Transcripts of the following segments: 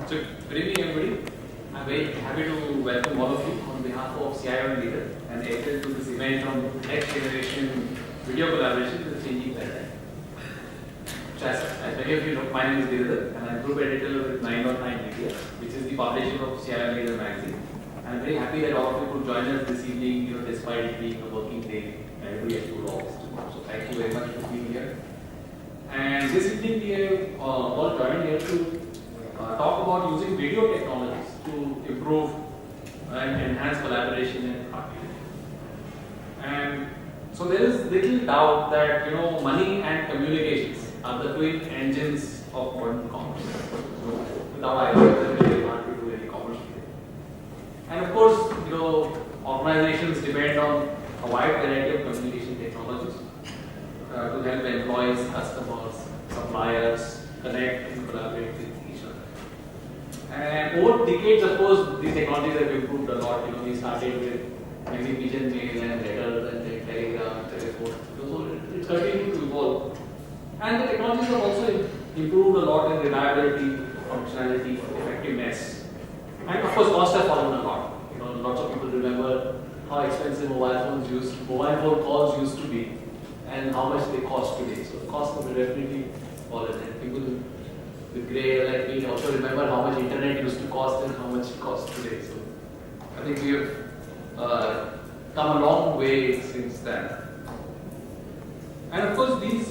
So, good evening everybody. I'm very happy to welcome all of you on behalf of CIO&Leader and Airtel to this event on next generation video collaboration with changing paradigm. As many of you know, my name is Giridhar and I'm group editor with 9.9 Media, which is the publisher of CIO&Leader magazine. I'm very happy that all of you could join us this evening, despite it being a working day and everybody has to go office tomorrow. So thank you very much for being here. And this evening we are all joined here to talk about using video technologies to improve and enhance collaboration and productivity. And so there is little doubt that money and communications are the twin engines of modern commerce. So without either, it's very hard to do any commerce today. And of course, organizations depend on a wide variety of communication technologies to help employees, customers, suppliers connect and collaborate with each other. And over decades, of course, these technologies have improved a lot. We started with maybe pigeon mail and letters and then telegram, telephone. So it's continuing to evolve. And the technologies have also improved a lot in reliability, functionality, effectiveness. And of course, costs have fallen a lot. Lots of people remember how expensive mobile phone calls used to be and how much they cost today. So costs have definitely fallen. And people with grey hair like me also remember how much internet used to cost and how much it costs today. So I think we have come a long way since then. And of course, these,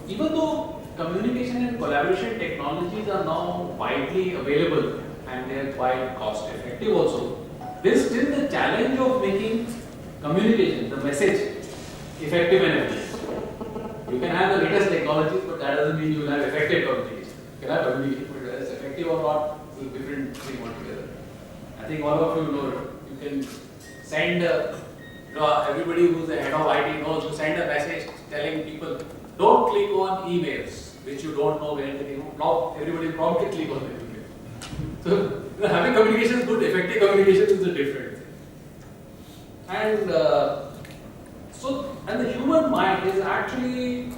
even though communication and collaboration technologies are now widely available and they are quite cost effective also, there is still the challenge of making communication, the message, effective and efficient. You can have the latest technologies, but that doesn't mean you will have effective communication. You can have communication, but whether it's effective or not is a different thing altogether. I think all of you know you can send, everybody who's the head of IT knows, you send a message telling people, don't click on emails which you don't know where they go. Now everybody promptly click on the email. So having communication is good, effective communication is a different thing. And and the human mind is actually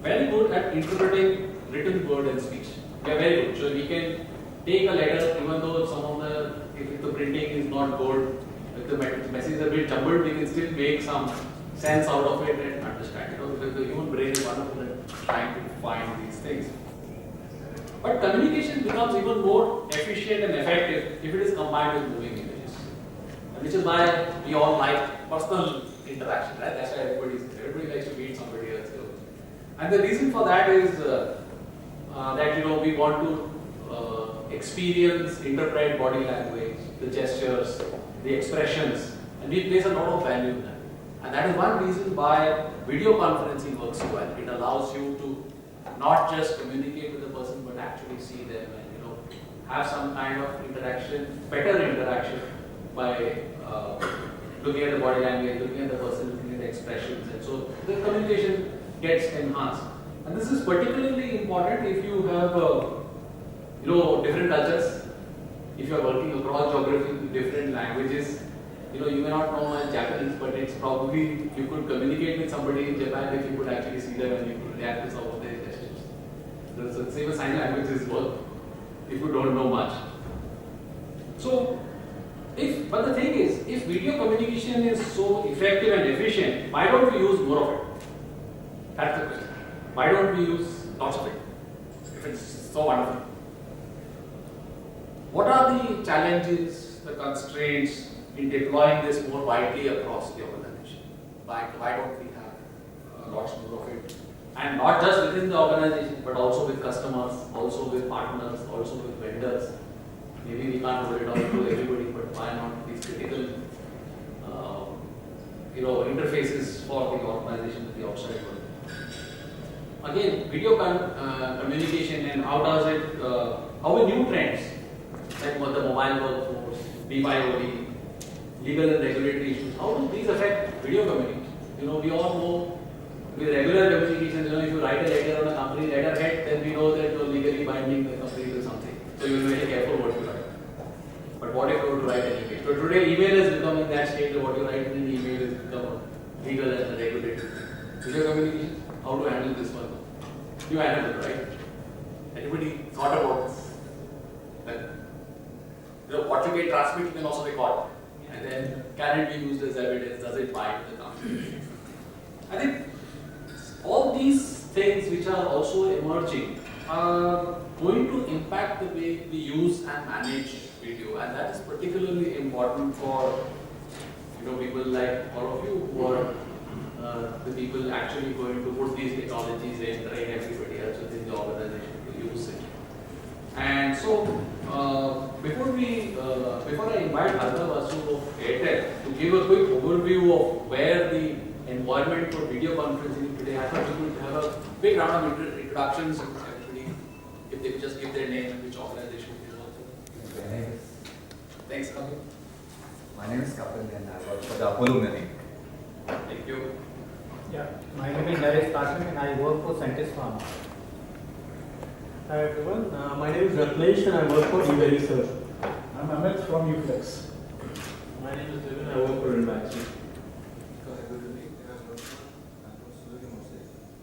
very good at interpreting written word and speech. We are very good. So we can take a letter, even though if the printing is not good, if the message is a bit jumbled, we can still make some sense out of it and understand it. Because the human brain is wonderful at trying to find these things. But communication becomes even more efficient and effective if it is combined with moving images. Which is why we all like personal interaction, right? That's why everybody likes to meet somebody else. And the reason for that is that we want to experience, interpret body language, the gestures, the expressions, and we place a lot of value in that. And that is one reason why video conferencing works so well. It allows you to not just communicate with the person, but actually see them and have some kind of interaction, better interaction by looking at the body language, looking at the person, looking at the expressions, and so the communication gets enhanced. And this is particularly important if you have different cultures, if you are working across geography, different languages. You may not know much Japanese, but it's probably you could communicate with somebody in Japan if you could actually see them and you could react to some of their gestures. So same as sign languages work if you don't know much. So, but the thing is, if video communication is so effective and efficient, why don't we use more of it? That's the question. Why don't we use lots of it if it's so wonderful? What are the challenges, the constraints in deploying this more widely across the organization? Why don't we have lots more of it? And not just within the organization, but also with customers, also with partners, also with vendors. Maybe we can't roll it out to everybody, but why not these critical interfaces for the organization with the outside world? Again, video communication and how will new trends like the mobile workforce, BYOD, legal and regulatory issues, how do these affect video communication? We all know with regular communications, if you write a letter on a company letterhead, then we know that you're legally binding the company to something. So you'll be very careful what you write. But what if you were to write anything? So today email is becoming that state that what you write in an email is become legal and regulatory. Video communication, how to handle this one? You handle it, right? Anybody thought about this? okay, transmit, you can also record. And then can it be used as evidence? Does it bind the transmission? I think all these things which are also emerging are going to impact the way we use and manage video, and that is particularly important for people like all of you who are the people actually going to put these technologies in, train everybody else within the organization to use it. And so before I invite Arnav Vasu of Airtel to give a quick overview of where the environment for video conferencing today, I thought we could have a big round of introductions. Everybody, if they could just give their name and which organization it is also. Thanks, Kapil. My name is Kapil and I work for the Apollo Clinic. Thank you. Yeah, my name is Naresh Kasim and I work for Scientist Pharma. Hi everyone, my name is Ratnesh and I work for eVery Research. I'm Amit from Uflex. My name is Devin, I work for Inmaxi.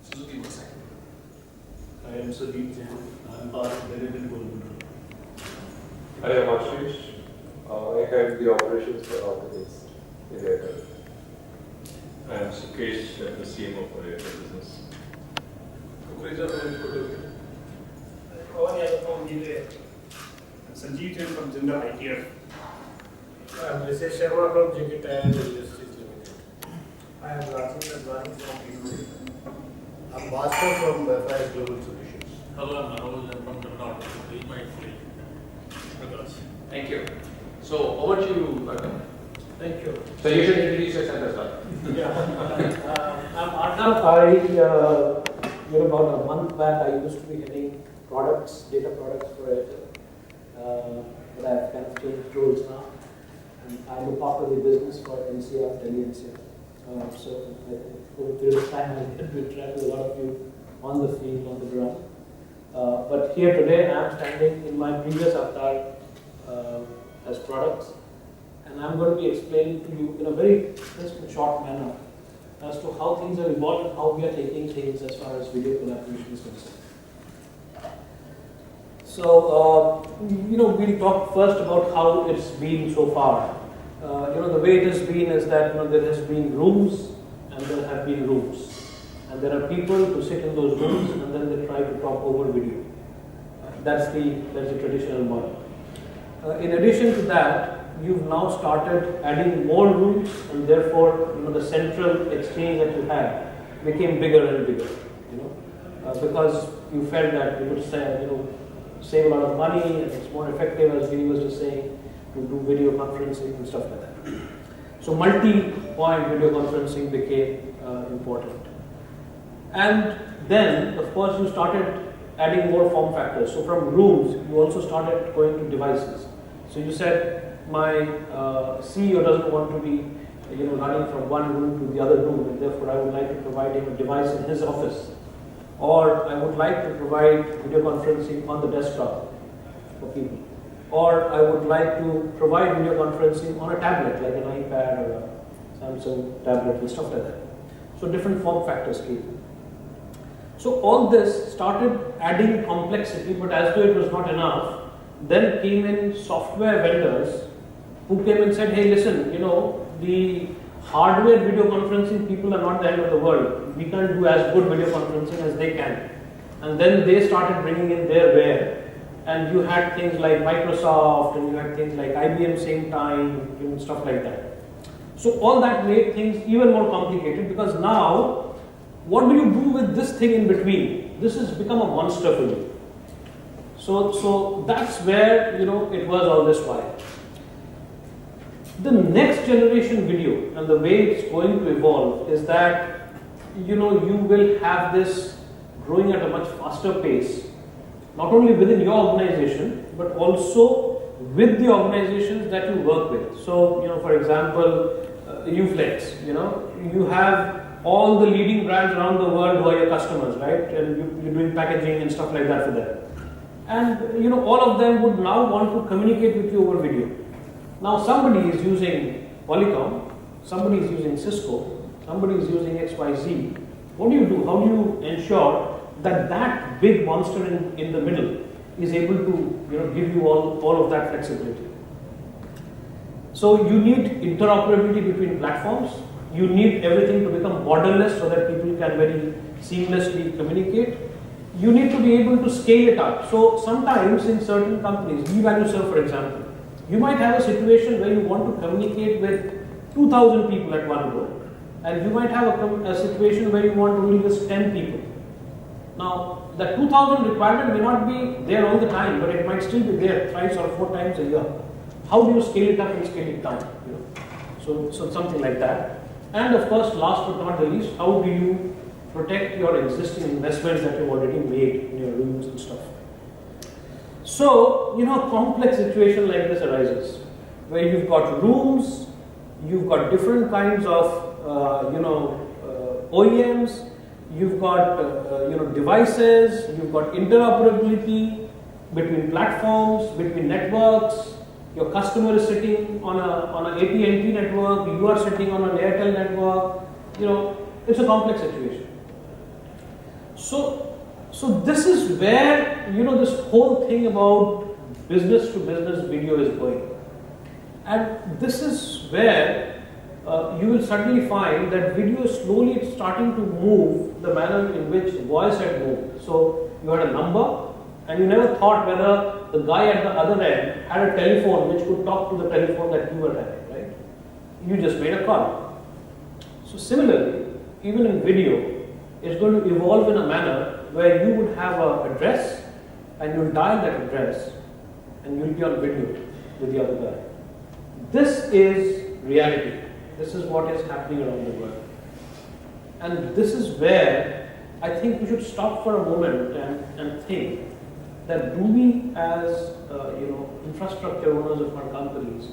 Suzuki Motorcycle. I am Sudeep Jain, I am part of the Delivery Group. I am Ashish. I head the operations for Autodesk in Airtel. I am Sukesh, the CMO for Airtel Business. I'm Sanjeev Jain from Jindal ITF. I'm Mrs. Sharma from JK Tire Industries Limited. I am Rajiv Advani from eVery. I'm Bhaskar from FIS Global Solutions. Hello, I'm Manoj. I'm from the North. Thank you. So over to you, Arnav. Thank you. So you should introduce yourself as well. I'm Arnav. About a month back, I used to be heading products, data products for Airtel. But I've kind of changed roles now. And I look after the business for NCR, Delhi NCR. So I think over a period of time, I'll get to interact with a lot of you on the field, on the ground. But here today, I'm standing in my previous avatar as products. And I'm going to be explaining to you in a very crisp and short manner as to how things have evolved and how we are taking things as far as video collaboration is concerned. So, we'll talk first about how it's been so far. The way it has been is that there has been rooms and there have been rooms. And there are people who sit in those rooms and then they try to talk over video. That's the traditional model. In addition to that, you've now started adding more rooms, and therefore, the central exchange that you had became bigger and bigger. Because you felt that you would save a lot of money, and it's more effective, as Vinny was just saying, to do video conferencing and stuff like that. So multi-point video conferencing became important. And then, of course, you started adding more form factors. So from rooms, you also started going to devices. So you said, my CEO doesn't want to be running from one room to the other room, and therefore I would like to provide him a device in his office. Or I would like to provide video conferencing on the desktop for people. Or I would like to provide video conferencing on a tablet, like an iPad or a Samsung tablet and stuff like that. So different form factors came. So all this started adding complexity, but as though it was not enough, then came in software vendors who came and said, hey, listen, the hardware video conferencing people are not the end of the world. We can't do as good video conferencing as they can. And then they started bringing in their ware. And you had things like Microsoft, and you had things like IBM same time, stuff like that. So all that made things even more complicated, because now, what do you do with this thing in between? This has become a monster for you. So that's where, it was all this while. The next generation video and the way it's going to evolve is that, you will have this growing at a much faster pace, not only within your organization, but also with the organizations that you work with. So, for example, Uflex, you have all the leading brands around the world who are your customers, right? And you're doing packaging and stuff like that for them. And, all of them would now want to communicate with you over video. Now somebody is using Polycom, somebody is using Cisco, somebody is using XYZ. What do you do? How do you ensure that that big monster in the middle is able to give you all of that flexibility? So you need interoperability between platforms. You need everything to become borderless so that people can very seamlessly communicate. You need to be able to scale it up. So sometimes in certain companies, eValueServe for example, you might have a situation where you want to communicate with 2,000 people at one go, and you might have a situation where you want only just 10 people. Now, the 2,000 requirement may not be there all the time, but it might still be there thrice or 4 times a year. How do you scale it up and scale it down? You know? So something like that. And of course, last but not the least, how do you protect your existing investments that you've already made in your rooms and stuff? So, a complex situation like this arises, where you've got rooms, you've got different kinds of, OEMs, you've got, devices, you've got interoperability between platforms, between networks. Your customer is sitting on an AT&T network, you are sitting on an Airtel network. It's a complex situation. So this is where, this whole thing about business to business video is going. And this is where you will suddenly find that video is slowly starting to move the manner in which voice had moved. So you had a number, and you never thought whether the guy at the other end had a telephone which could talk to the telephone that you were having, right? You just made a call. So similarly, even in video, it's going to evolve in a manner where you would have an address, and you'll dial that address, and you'll be on video with the other guy. This is reality. This is what is happening around the world. And this is where I think we should stop for a moment and think that do we as infrastructure owners of our companies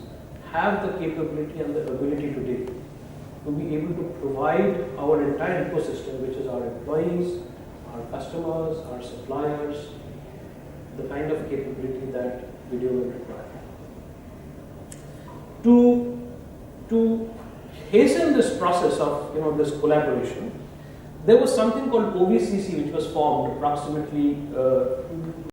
have the capability and the ability today to be able to provide our entire ecosystem, which is our employees, our customers, our suppliers, the kind of capability that video will require. To hasten this process of this collaboration, there was something called OVCC which was formed approximately